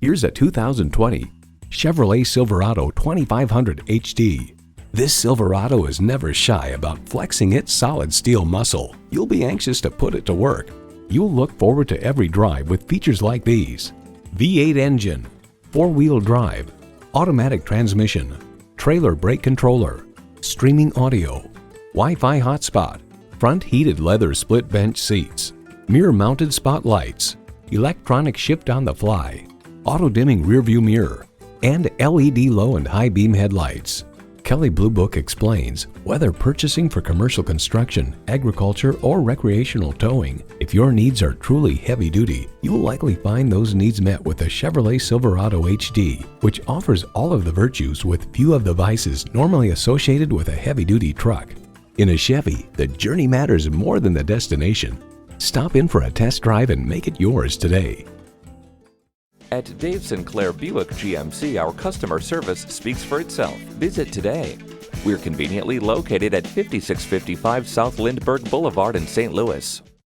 Here's a 2020 Chevrolet Silverado 2500 HD. This Silverado is never shy about flexing its solid steel muscle. You'll be anxious to put it to work. You'll look forward to every drive with features like these: V8 engine, 4-wheel drive, automatic transmission, trailer brake controller, streaming audio, Wi-Fi hotspot, front heated leather split bench seats, mirror mounted spotlights, electronic shift on the fly, auto dimming rearview mirror, and LED low and high beam headlights. Kelley Blue Book explains, whether purchasing for commercial construction, agriculture, or recreational towing, if your needs are truly heavy duty, you will likely find those needs met with the Chevrolet Silverado HD, which offers all of the virtues with few of the vices normally associated with a heavy duty truck. In a Chevy, the journey matters more than the destination. Stop in for a test drive and make it yours today. At Dave Sinclair Buick GMC, our customer service speaks for itself. Visit today. We're conveniently located at 5655 South Lindbergh Boulevard in St. Louis.